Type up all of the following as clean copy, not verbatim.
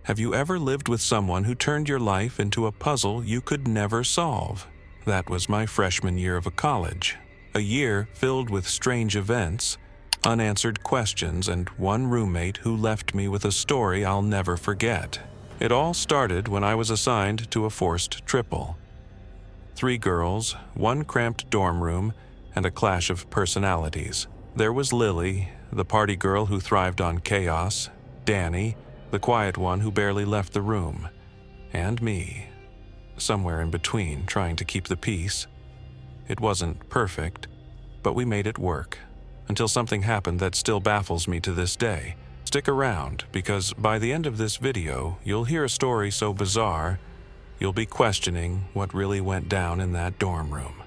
Have you ever lived with someone who turned your life into a puzzle you could never solve? That was my freshman year of college. A year filled with strange events, unanswered questions, and one roommate who left me with a story I'll never forget. It all started when I was assigned to a forced triple. 3 girls, 1 cramped dorm room, and a clash of personalities. There was Lily, the party girl who thrived on chaos, Danny, the quiet one who barely left the room, and me, somewhere in between, trying to keep the peace. It wasn't perfect, but we made it work, until something happened that still baffles me to this day. Stick around, because by the end of this video, you'll hear a story so bizarre, you'll be questioning what really went down in that dorm room.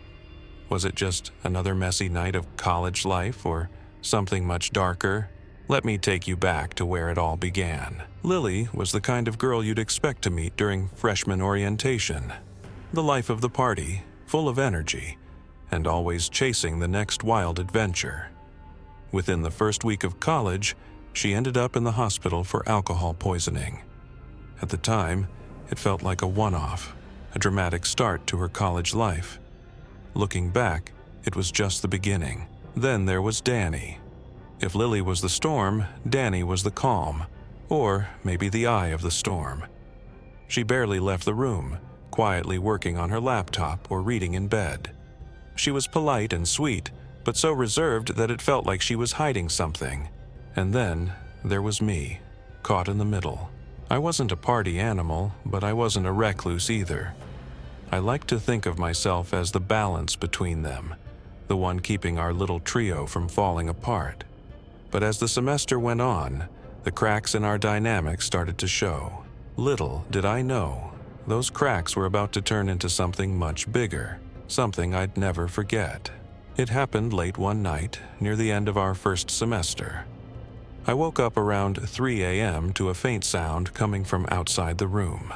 Was it just another messy night of college life, or something much darker? Let me take you back to where it all began. Lily was the kind of girl you'd expect to meet during freshman orientation. The life of the party, full of energy, and always chasing the next wild adventure. Within the first week of college, she ended up in the hospital for alcohol poisoning. At the time, it felt like a one-off, a dramatic start to her college life. Looking back, it was just the beginning. Then there was Danny. If Lily was the storm, Danny was the calm, or maybe the eye of the storm. She barely left the room, quietly working on her laptop or reading in bed. She was polite and sweet, but so reserved that it felt like she was hiding something. And then there was me, caught in the middle. I wasn't a party animal, but I wasn't a recluse either. I like to think of myself as the balance between them, the one keeping our little trio from falling apart. But as the semester went on, the cracks in our dynamics started to show. Little did I know, those cracks were about to turn into something much bigger, something I'd never forget. It happened late one night, near the end of our first semester. I woke up around 3 a.m. to a faint sound coming from outside the room.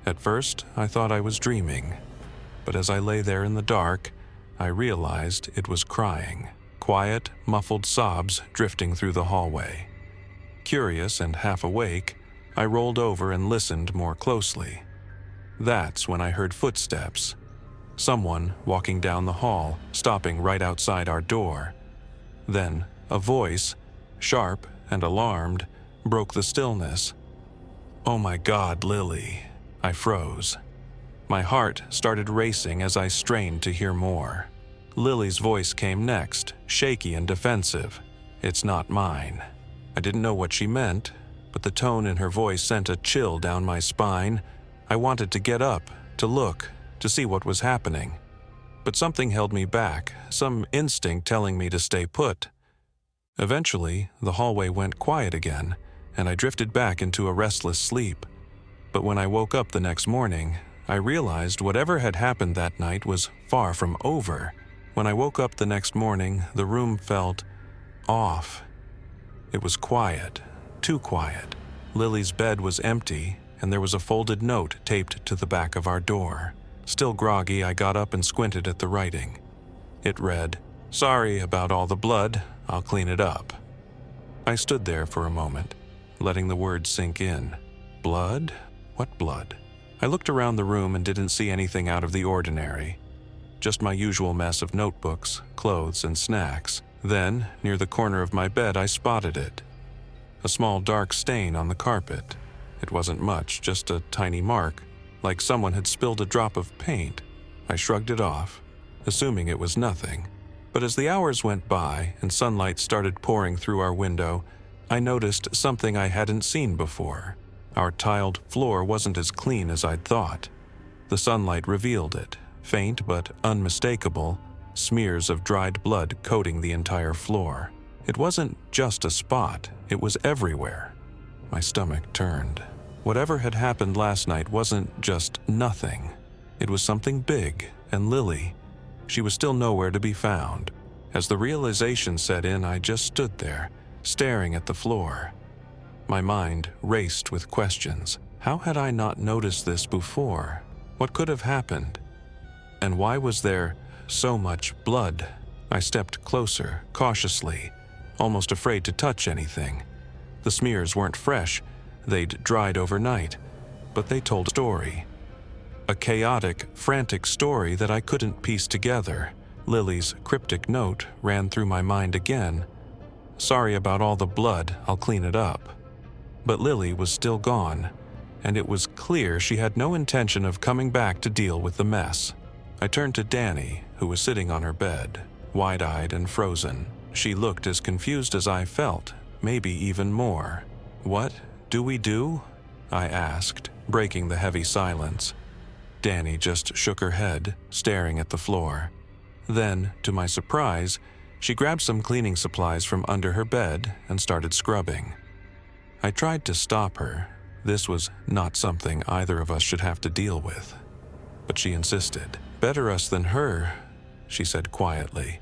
At first, I thought I was dreaming, but as I lay there in the dark, I realized it was crying. Quiet, muffled sobs drifting through the hallway. Curious and half awake, I rolled over and listened more closely. That's when I heard footsteps. Someone walking down the hall, stopping right outside our door. Then a voice, sharp and alarmed, broke the stillness. "Oh my God, Lily." I froze. My heart started racing as I strained to hear more. Lily's voice came next, shaky and defensive. "It's not mine." I didn't know what she meant, but the tone in her voice sent a chill down my spine. I wanted to get up, to look, to see what was happening. But something held me back, some instinct telling me to stay put. Eventually, the hallway went quiet again, and I drifted back into a restless sleep. But when I woke up the next morning, I realized whatever had happened that night was far from over. When I woke up the next morning, the room felt off. It was quiet, too quiet. Lily's bed was empty, and there was a folded note taped to the back of our door. Still groggy, I got up and squinted at the writing. It read, "Sorry about all the blood, I'll clean it up." I stood there for a moment, letting the words sink in. Blood? What blood? I looked around the room and didn't see anything out of the ordinary. Just my usual mess of notebooks, clothes, and snacks. Then, near the corner of my bed, I spotted it. A small dark stain on the carpet. It wasn't much, just a tiny mark, like someone had spilled a drop of paint. I shrugged it off, assuming it was nothing. But as the hours went by and sunlight started pouring through our window, I noticed something I hadn't seen before. Our tiled floor wasn't as clean as I'd thought. The sunlight revealed it, faint but unmistakable, smears of dried blood coating the entire floor. It wasn't just a spot, it was everywhere. My stomach turned. Whatever had happened last night wasn't just nothing. It was something big, and Lily, she was still nowhere to be found. As the realization set in, I just stood there, staring at the floor. My mind raced with questions. How had I not noticed this before? What could have happened? And why was there so much blood? I stepped closer, cautiously, almost afraid to touch anything. The smears weren't fresh, They'd dried overnight, but they told a story. A chaotic, frantic story that I couldn't piece together. Lily's cryptic note ran through my mind again. "Sorry about all the blood, I'll clean it up." But Lily was still gone, and it was clear she had no intention of coming back to deal with the mess. I turned to Danny, who was sitting on her bed, wide-eyed and frozen. She looked as confused as I felt, maybe even more. "What do we do?" I asked, breaking the heavy silence. Danny just shook her head, staring at the floor. Then, to my surprise, she grabbed some cleaning supplies from under her bed and started scrubbing. I tried to stop her. This was not something either of us should have to deal with. But she insisted. "Better us than her," she said quietly,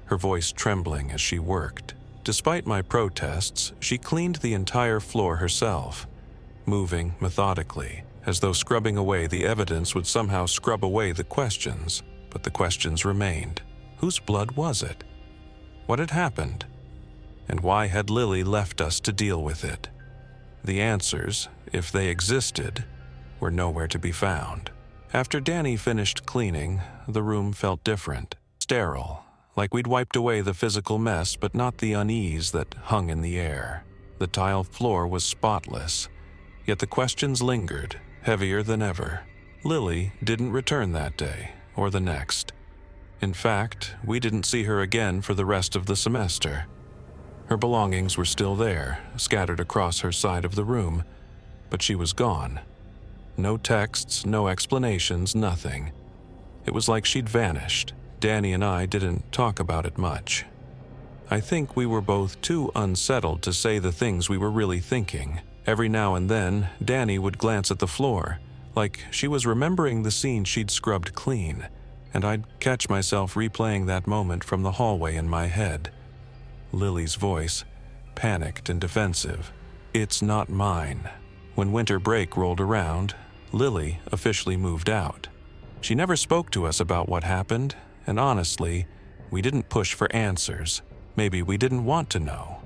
her voice trembling as she worked. Despite my protests, she cleaned the entire floor herself, moving methodically, as though scrubbing away the evidence would somehow scrub away the questions. But the questions remained. Whose blood was it? What had happened? And why had Lily left us to deal with it? The answers, if they existed, were nowhere to be found. After Danny finished cleaning, the room felt different, sterile, like we'd wiped away the physical mess but not the unease that hung in the air. The tile floor was spotless, yet the questions lingered, heavier than ever. Lily didn't return that day, or the next. In fact, we didn't see her again for the rest of the semester. Her belongings were still there, scattered across her side of the room, but she was gone. No texts, no explanations, nothing. It was like she'd vanished. Danny and I didn't talk about it much. I think we were both too unsettled to say the things we were really thinking. Every now and then, Danny would glance at the floor, like she was remembering the scene she'd scrubbed clean, and I'd catch myself replaying that moment from the hallway in my head. Lily's voice, panicked and defensive. "It's not mine." When winter break rolled around, Lily officially moved out. She never spoke to us about what happened, and honestly, we didn't push for answers. Maybe we didn't want to know.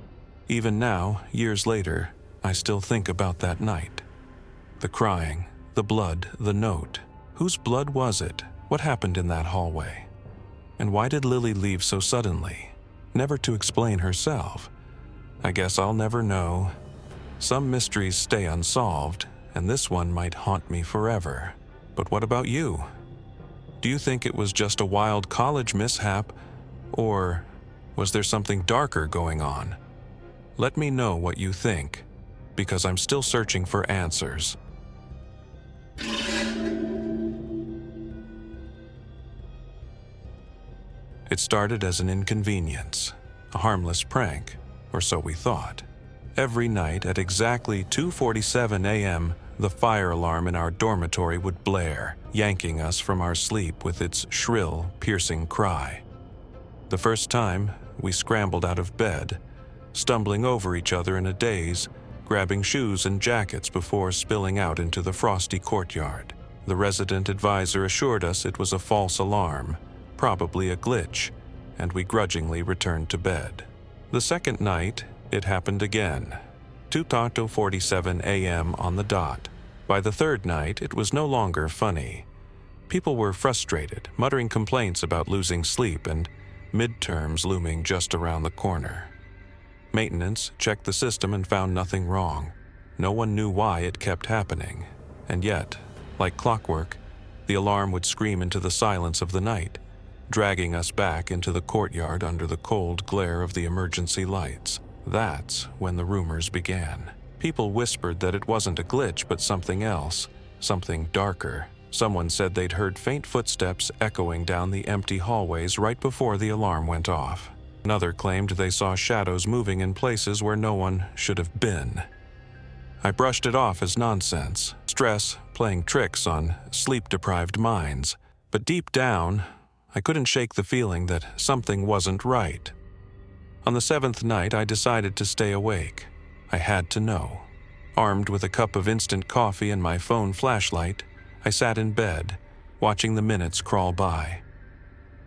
Even now, years later, I still think about that night. The crying, the blood, the note. Whose blood was it? What happened in that hallway? And why did Lily leave so suddenly? Never to explain herself. I guess I'll never know. Some mysteries stay unsolved, and this one might haunt me forever. But what about you? Do you think it was just a wild college mishap, or was there something darker going on? Let me know what you think, because I'm still searching for answers. It started as an inconvenience, a harmless prank, or so we thought. Every night at exactly 2:47 a.m., the fire alarm in our dormitory would blare, yanking us from our sleep with its shrill, piercing cry. The first time, we scrambled out of bed, stumbling over each other in a daze, grabbing shoes and jackets before spilling out into the frosty courtyard. The resident advisor assured us it was a false alarm, probably a glitch, and we grudgingly returned to bed. The second night, it happened again, 2:47 a.m. on the dot. By the third night, it was no longer funny. People were frustrated, muttering complaints about losing sleep and midterms looming just around the corner. Maintenance checked the system and found nothing wrong. No one knew why it kept happening. And yet, like clockwork, the alarm would scream into the silence of the night, dragging us back into the courtyard under the cold glare of the emergency lights. That's when the rumors began. People whispered that it wasn't a glitch but something else, something darker. Someone said they'd heard faint footsteps echoing down the empty hallways right before the alarm went off. Another claimed they saw shadows moving in places where no one should have been. I brushed it off as nonsense, stress playing tricks on sleep-deprived minds. But deep down, I couldn't shake the feeling that something wasn't right. On the seventh night, I decided to stay awake. I had to know. Armed with a cup of instant coffee and my phone flashlight, I sat in bed, watching the minutes crawl by.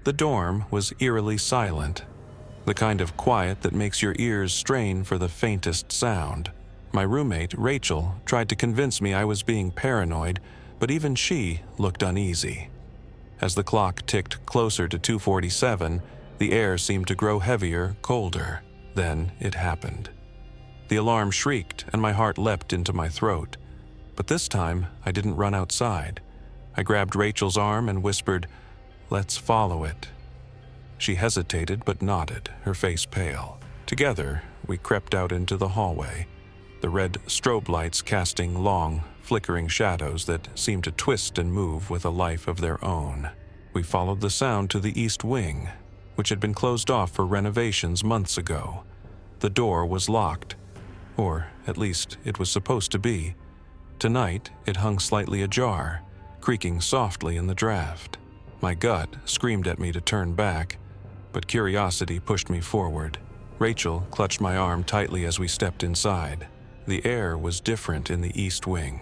The dorm was eerily silent, the kind of quiet that makes your ears strain for the faintest sound. My roommate, Rachel, tried to convince me I was being paranoid, but even she looked uneasy. As the clock ticked closer to 2:47, the air seemed to grow heavier, colder. Then it happened. The alarm shrieked and my heart leapt into my throat. But this time, I didn't run outside. I grabbed Rachel's arm and whispered, "Let's follow it." She hesitated but nodded, her face pale. Together, we crept out into the hallway, the red strobe lights casting long, flickering shadows that seemed to twist and move with a life of their own. We followed the sound to the east wing, which had been closed off for renovations months ago. The door was locked, or at least it was supposed to be. Tonight, it hung slightly ajar, creaking softly in the draft. My gut screamed at me to turn back, but curiosity pushed me forward. Rachel clutched my arm tightly as we stepped inside. The air was different in the east wing,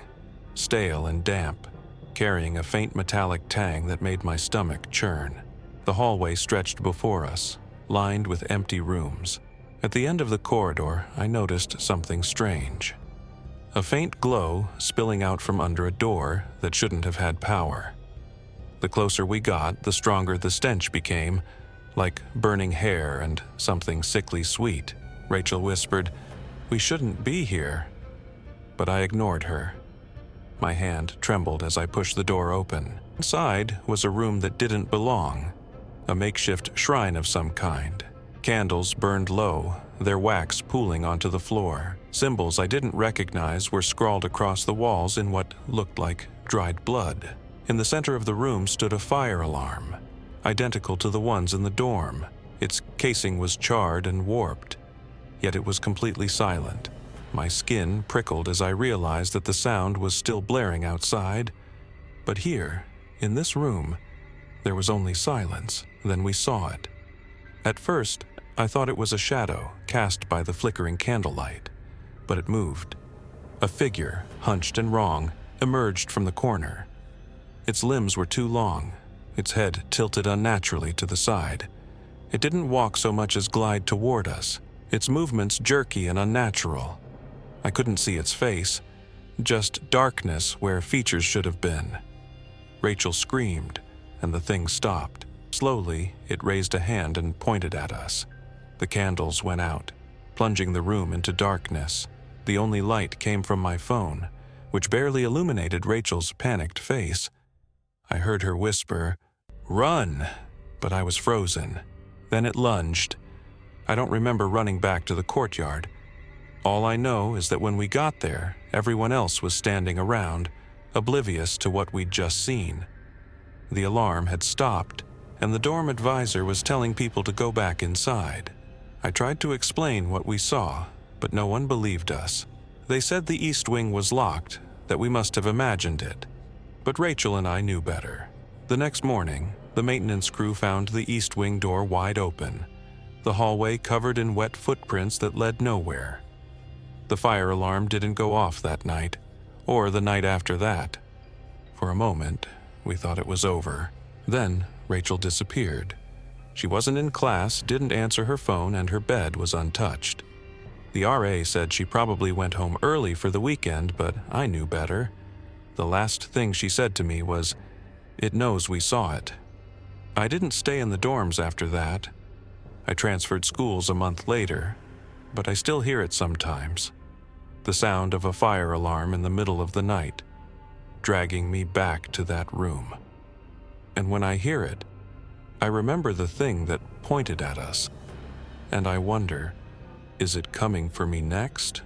stale and damp, carrying a faint metallic tang that made my stomach churn. The hallway stretched before us, lined with empty rooms. At the end of the corridor, I noticed something strange. A faint glow spilling out from under a door that shouldn't have had power. The closer we got, the stronger the stench became, like burning hair and something sickly sweet. Rachel whispered, "We shouldn't be here." But I ignored her. My hand trembled as I pushed the door open. Inside was a room that didn't belong, a makeshift shrine of some kind. Candles burned low, their wax pooling onto the floor. Symbols I didn't recognize were scrawled across the walls in what looked like dried blood. In the center of the room stood a fire alarm, identical to the ones in the dorm. Its casing was charred and warped, yet it was completely silent. My skin prickled as I realized that the sound was still blaring outside. But here, in this room, there was only silence. Then we saw it. At first, I thought it was a shadow cast by the flickering candlelight, but it moved. A figure, hunched and wrong, emerged from the corner. Its limbs were too long, its head tilted unnaturally to the side. It didn't walk so much as glide toward us, its movements jerky and unnatural. I couldn't see its face, just darkness where features should have been. Rachel screamed, and the thing stopped. Slowly, it raised a hand and pointed at us. The candles went out, plunging the room into darkness. The only light came from my phone, which barely illuminated Rachel's panicked face. I heard her whisper, "Run!" but I was frozen. Then it lunged. I don't remember running back to the courtyard. All I know is that when we got there, everyone else was standing around, oblivious to what we'd just seen. The alarm had stopped, and the dorm advisor was telling people to go back inside. I tried to explain what we saw, but no one believed us. They said the east wing was locked, that we must have imagined it. But Rachel and I knew better. The next morning, the maintenance crew found the east wing door wide open, the hallway covered in wet footprints that led nowhere. The fire alarm didn't go off that night, or the night after that. For a moment, we thought it was over. Then, Rachel disappeared. She wasn't in class, didn't answer her phone, and her bed was untouched. The RA said she probably went home early for the weekend, but I knew better. The last thing she said to me was, "It knows we saw it." I didn't stay in the dorms after that. I transferred schools a month later, but I still hear it sometimes. The sound of a fire alarm in the middle of the night, dragging me back to that room. And when I hear it, I remember the thing that pointed at us, and I wonder, is it coming for me next?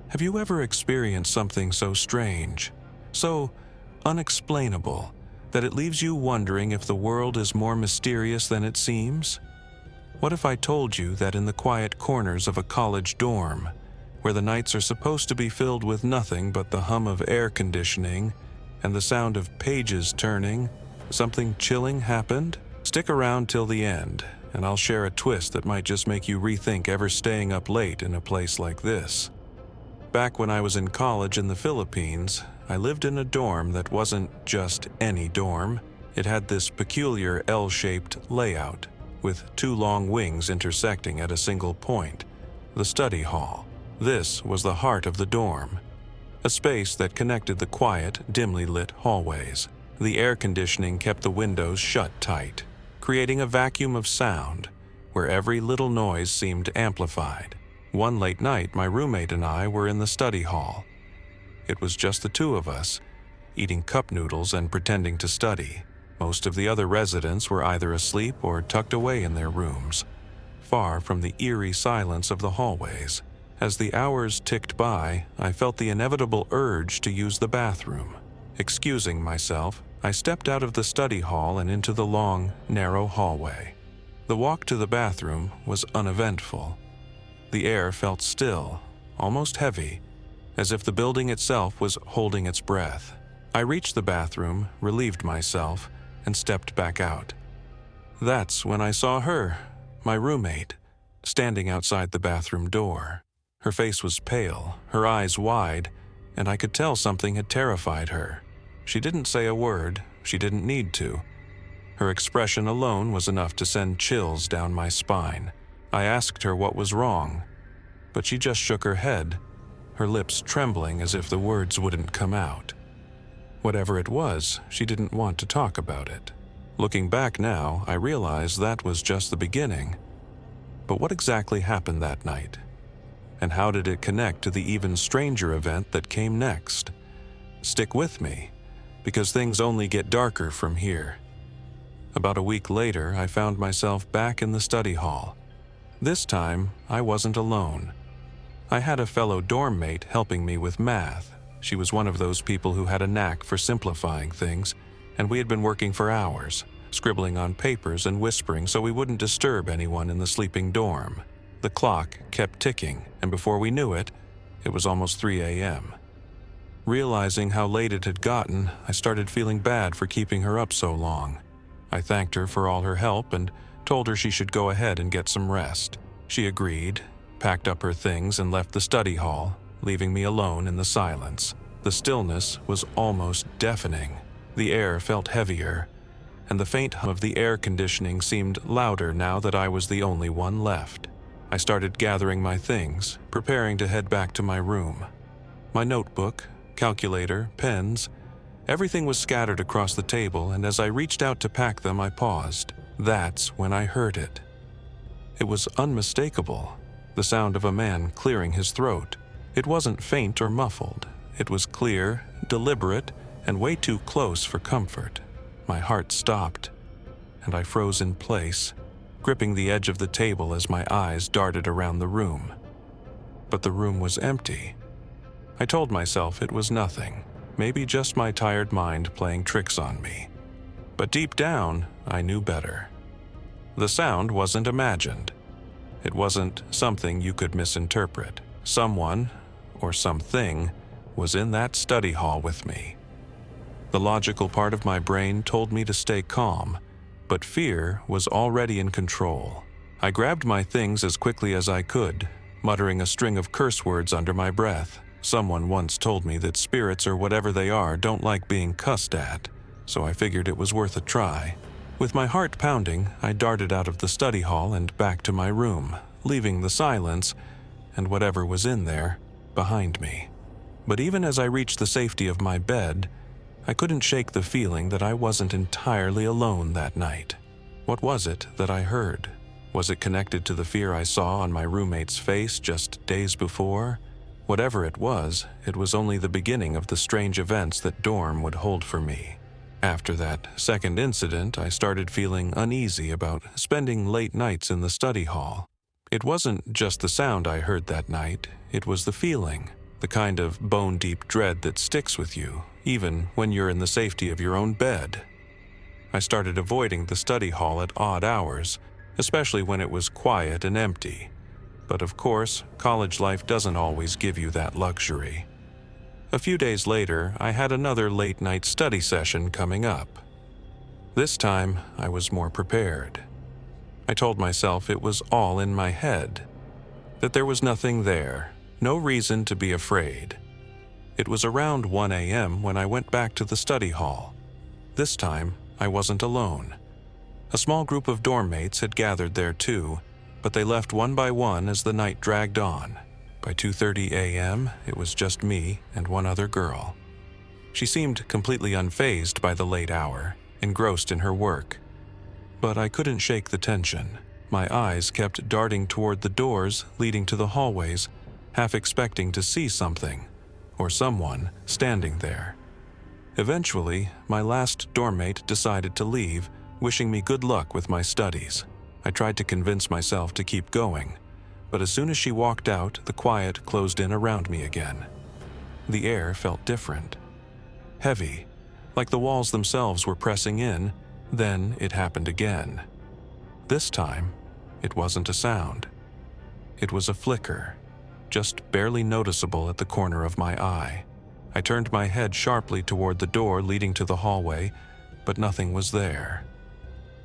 Have you ever experienced something so strange, so unexplainable, that it leaves you wondering if the world is more mysterious than it seems? What if I told you that in the quiet corners of a college dorm, where the nights are supposed to be filled with nothing but the hum of air conditioning and the sound of pages turning, something chilling happened? Stick around till the end, and I'll share a twist that might just make you rethink ever staying up late in a place like this. Back when I was in college in the Philippines, I lived in a dorm that wasn't just any dorm. It had this peculiar L-shaped layout. with two long wings intersecting at a single point, the study hall. This was the heart of the dorm, a space that connected the quiet, dimly lit hallways. The air conditioning kept the windows shut tight, creating a vacuum of sound where every little noise seemed amplified. One late night, my roommate and I were in the study hall. It was just the two of us, eating cup noodles and pretending to study. Most of the other residents were either asleep or tucked away in their rooms, far from the eerie silence of the hallways. As the hours ticked by, I felt the inevitable urge to use the bathroom. Excusing myself, I stepped out of the study hall and into the long, narrow hallway. The walk to the bathroom was uneventful. The air felt still, almost heavy, as if the building itself was holding its breath. I reached the bathroom, relieved myself, and stepped back out. That's when I saw her, my roommate, standing outside the bathroom door. Her face was pale, her eyes wide, and I could tell something had terrified her. She didn't say a word, she didn't need to. Her expression alone was enough to send chills down my spine. I asked her what was wrong, but she just shook her head, her lips trembling as if the words wouldn't come out. Whatever it was, she didn't want to talk about it. Looking back now, I realize that was just the beginning. But what exactly happened that night? And how did it connect to the even stranger event that came next? Stick with me, because things only get darker from here. About a week later, I found myself back in the study hall. This time, I wasn't alone. I had a fellow dorm mate helping me with math. She was one of those people who had a knack for simplifying things, and we had been working for hours, scribbling on papers and whispering so we wouldn't disturb anyone in the sleeping dorm. The clock kept ticking, and before we knew it, it was almost 3 a.m. Realizing how late it had gotten, I started feeling bad for keeping her up so long. I thanked her for all her help and told her she should go ahead and get some rest. She agreed, packed up her things, and left the study hall, leaving me alone in the silence. The stillness was almost deafening. The air felt heavier, and the faint hum of the air conditioning seemed louder now that I was the only one left. I started gathering my things, preparing to head back to my room. My notebook, calculator, pens, everything was scattered across the table, and as I reached out to pack them, I paused. That's when I heard it. It was unmistakable, the sound of a man clearing his throat. It wasn't faint or muffled. It was clear, deliberate, and way too close for comfort. My heart stopped, and I froze in place, gripping the edge of the table as my eyes darted around the room. But the room was empty. I told myself it was nothing, maybe just my tired mind playing tricks on me. But deep down, I knew better. The sound wasn't imagined. It wasn't something you could misinterpret. Someone, or something, was in that study hall with me. The logical part of my brain told me to stay calm, but fear was already in control. I grabbed my things as quickly as I could, muttering a string of curse words under my breath. Someone once told me that spirits, or whatever they are, don't like being cussed at, so I figured it was worth a try. With my heart pounding, I darted out of the study hall and back to my room, leaving the silence, and whatever was in there, behind me. But even as I reached the safety of my bed, I couldn't shake the feeling that I wasn't entirely alone that night. What was it that I heard? Was it connected to the fear I saw on my roommate's face just days before? Whatever it was only the beginning of the strange events that dorm would hold for me. After that second incident, I started feeling uneasy about spending late nights in the study hall. It wasn't just the sound I heard that night, it was the feeling, the kind of bone-deep dread that sticks with you, even when you're in the safety of your own bed. I started avoiding the study hall at odd hours, especially when it was quiet and empty. But of course, college life doesn't always give you that luxury. A few days later, I had another late-night study session coming up. This time, I was more prepared. I told myself it was all in my head, that there was nothing there, no reason to be afraid. It was around 1 a.m. when I went back to the study hall. This time, I wasn't alone. A small group of dorm mates had gathered there too, but they left one by one as the night dragged on. By 2:30 a.m., it was just me and one other girl. She seemed completely unfazed by the late hour, engrossed in her work. But I couldn't shake the tension. My eyes kept darting toward the doors leading to the hallways, half expecting to see something, or someone, standing there. Eventually, my last dorm mate decided to leave, wishing me good luck with my studies. I tried to convince myself to keep going, but as soon as she walked out, the quiet closed in around me again. The air felt different. Heavy, like the walls themselves were pressing in. Then it happened again. This time, it wasn't a sound. It was a flicker, just barely noticeable at the corner of my eye. I turned my head sharply toward the door leading to the hallway, but nothing was there.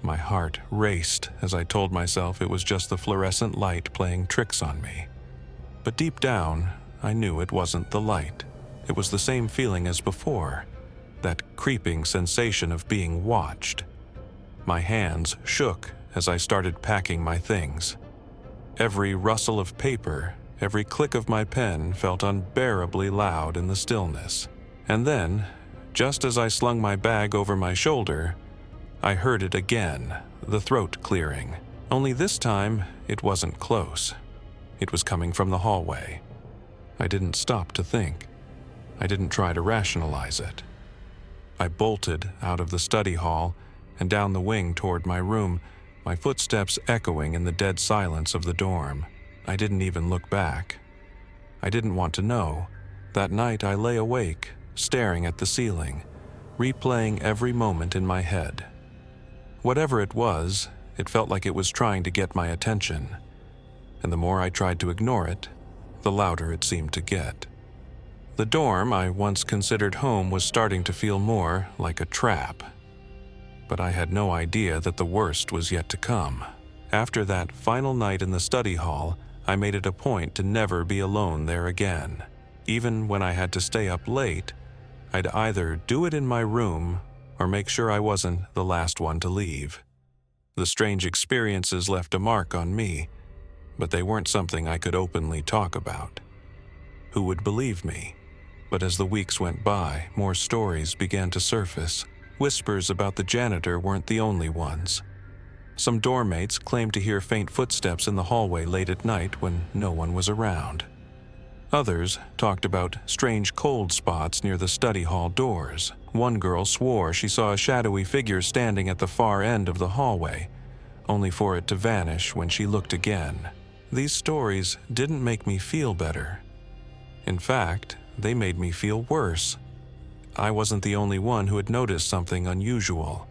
My heart raced as I told myself it was just the fluorescent light playing tricks on me. But deep down, I knew it wasn't the light. It was the same feeling as before, that creeping sensation of being watched. My hands shook as I started packing my things. Every rustle of paper, every click of my pen felt unbearably loud in the stillness. And then, just as I slung my bag over my shoulder, I heard it again, the throat clearing. Only this time, it wasn't close. It was coming from the hallway. I didn't stop to think. I didn't try to rationalize it. I bolted out of the study hall and down the wing toward my room, my footsteps echoing in the dead silence of the dorm. I didn't even look back. I didn't want to know. That night I lay awake, staring at the ceiling, replaying every moment in my head. Whatever it was, it felt like it was trying to get my attention. And the more I tried to ignore it, the louder it seemed to get. The dorm I once considered home was starting to feel more like a trap. But I had no idea that the worst was yet to come. After that final night in the study hall, I made it a point to never be alone there again. Even when I had to stay up late, I'd either do it in my room or make sure I wasn't the last one to leave. The strange experiences left a mark on me, but they weren't something I could openly talk about. Who would believe me? But as the weeks went by, more stories began to surface. Whispers about the janitor weren't the only ones. Some dorm mates claimed to hear faint footsteps in the hallway late at night when no one was around. Others talked about strange cold spots near the study hall doors. One girl swore she saw a shadowy figure standing at the far end of the hallway, only for it to vanish when she looked again. These stories didn't make me feel better. In fact, they made me feel worse. I wasn't the only one who had noticed something unusual.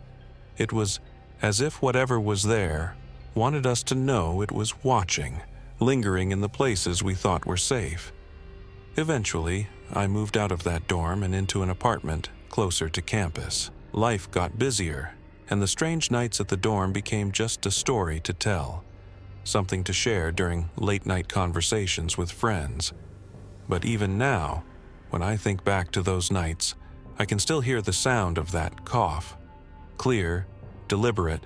It was as if whatever was there wanted us to know it was watching, lingering in the places we thought were safe. Eventually, I moved out of that dorm and into an apartment closer to campus. Life got busier, and the strange nights at the dorm became just a story to tell, something to share during late-night conversations with friends. But even now, when I think back to those nights, I can still hear the sound of that cough. Clear, deliberate,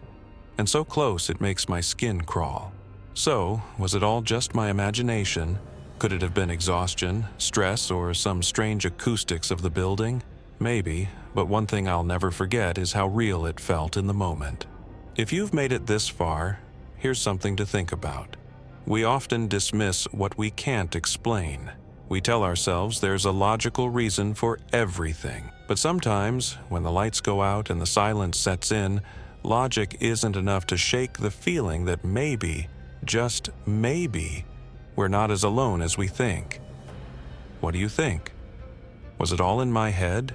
and so close it makes my skin crawl. So, was it all just my imagination? Could it have been exhaustion, stress, or some strange acoustics of the building? Maybe, but one thing I'll never forget is how real it felt in the moment. If you've made it this far, here's something to think about. We often dismiss what we can't explain. We tell ourselves there's a logical reason for everything. But sometimes, when the lights go out and the silence sets in, logic isn't enough to shake the feeling that maybe, just maybe, we're not as alone as we think. What do you think? Was it all in my head?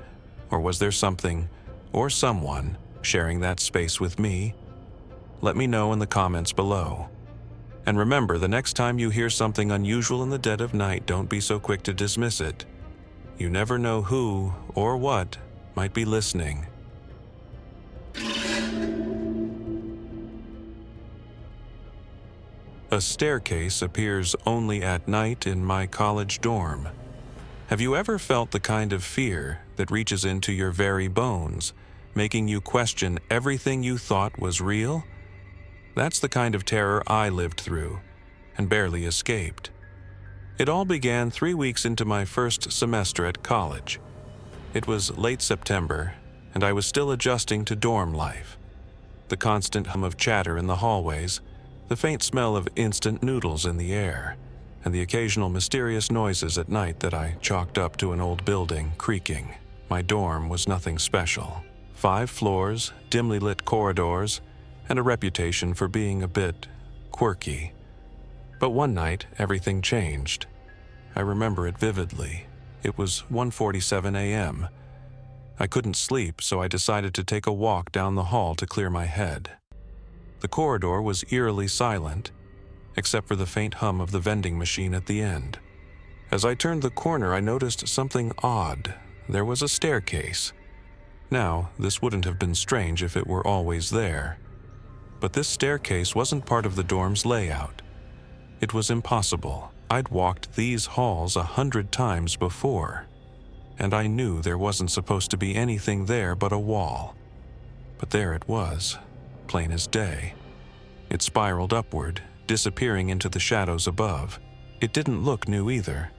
Or was there something, or someone, sharing that space with me? Let me know in the comments below. And remember, the next time you hear something unusual in the dead of night, don't be so quick to dismiss it. You never know who or what might be listening. A staircase appears only at night in my college dorm. Have you ever felt the kind of fear that reaches into your very bones, making you question everything you thought was real? That's the kind of terror I lived through and barely escaped. It all began 3 weeks into my first semester at college. It was late September, and I was still adjusting to dorm life. The constant hum of chatter in the hallways, the faint smell of instant noodles in the air, and the occasional mysterious noises at night that I chalked up to an old building creaking. My dorm was nothing special. 5 floors, dimly lit corridors, and a reputation for being a bit quirky. But one night, everything changed. I remember it vividly. It was 1:47 a.m. I couldn't sleep, so I decided to take a walk down the hall to clear my head. The corridor was eerily silent, except for the faint hum of the vending machine at the end. As I turned the corner, I noticed something odd. There was a staircase. Now, this wouldn't have been strange if it were always there. But this staircase wasn't part of the dorm's layout. It was impossible. I'd walked these halls 100 times before, and I knew there wasn't supposed to be anything there but a wall. But there it was, plain as day. It spiraled upward, disappearing into the shadows above. It didn't look new either.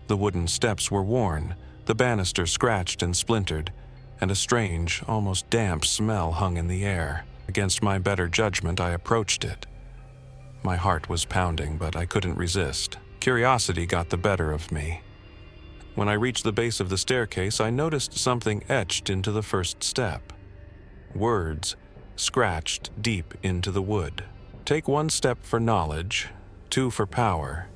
The wooden steps were worn, the banister scratched and splintered, and a strange, almost damp smell hung in the air. Against my better judgment, I approached it. My heart was pounding, but I couldn't resist. Curiosity got the better of me. When I reached the base of the staircase, I noticed something etched into the first step. Words scratched deep into the wood. Take 1 step for knowledge, 2 for power,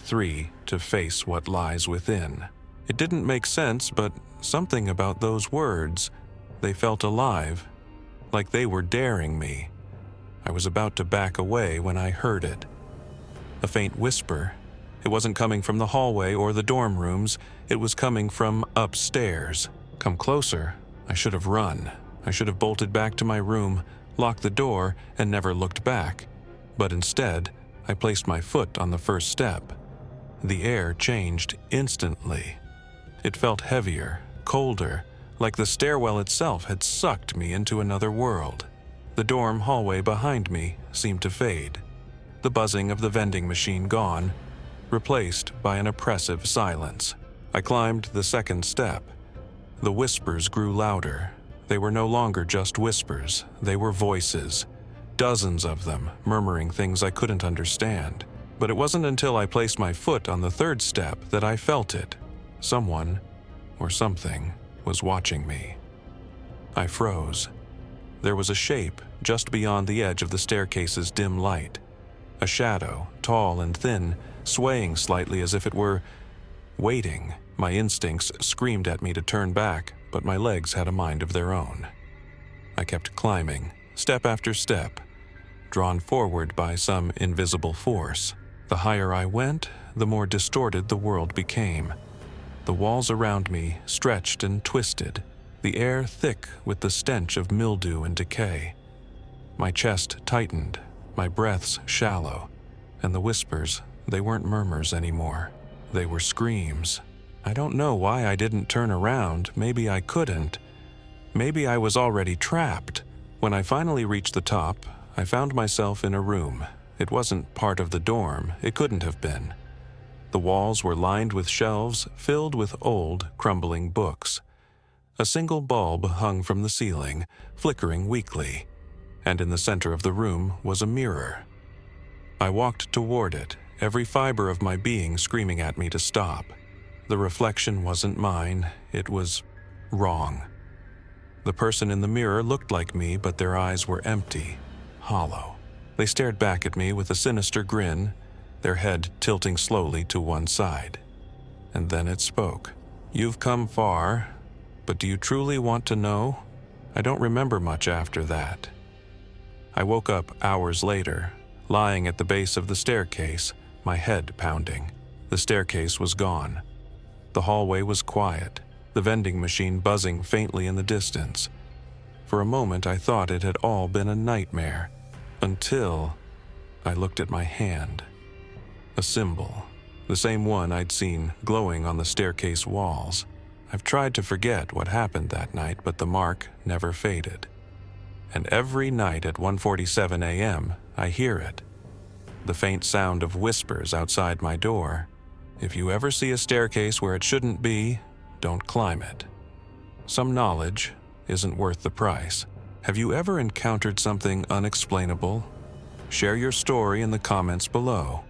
3 to face what lies within. It didn't make sense, but something about those words, they felt alive, like they were daring me. I was about to back away when I heard it. A faint whisper. It wasn't coming from the hallway or the dorm rooms. It was coming from upstairs. Come closer. I should have run. I should have bolted back to my room, locked the door, and never looked back. But instead, I placed my foot on the first step. The air changed instantly. It felt heavier, colder, like the stairwell itself had sucked me into another world. The dorm hallway behind me seemed to fade. The buzzing of the vending machine gone, replaced by an oppressive silence. I climbed the second step. The whispers grew louder. They were no longer just whispers. They were voices. Dozens of them, murmuring things I couldn't understand. But it wasn't until I placed my foot on the third step that I felt it. Someone, or something, was watching me. I froze. There was a shape just beyond the edge of the staircase's dim light. A shadow, tall and thin, swaying slightly as if it were waiting. My instincts screamed at me to turn back, but my legs had a mind of their own. I kept climbing, step after step, drawn forward by some invisible force. The higher I went, the more distorted the world became. The walls around me stretched and twisted, the air thick with the stench of mildew and decay. My chest tightened, my breaths shallow, and the whispers, they weren't murmurs anymore. They were screams. I don't know why I didn't turn around. Maybe I couldn't. Maybe I was already trapped. When I finally reached the top, I found myself in a room. It wasn't part of the dorm. It couldn't have been. The walls were lined with shelves filled with old, crumbling books. A single bulb hung from the ceiling, flickering weakly, and in the center of the room was a mirror. I walked toward it, every fiber of my being screaming at me to stop. The reflection wasn't mine. It was wrong. The person in the mirror looked like me, but their eyes were empty, hollow. They stared back at me with a sinister grin, their head tilting slowly to one side. And then it spoke. "You've come far, but do you truly want to know? I don't remember much after that." I woke up hours later, lying at the base of the staircase, my head pounding. The staircase was gone. The hallway was quiet, the vending machine buzzing faintly in the distance. For a moment I thought it had all been a nightmare, until I looked at my hand. A symbol, the same one I'd seen glowing on the staircase walls. I've tried to forget what happened that night, but the mark never faded. And every night at 1:47 a.m., I hear it. The faint sound of whispers outside my door. If you ever see a staircase where it shouldn't be, don't climb it. Some knowledge isn't worth the price. Have you ever encountered something unexplainable? Share your story in the comments below.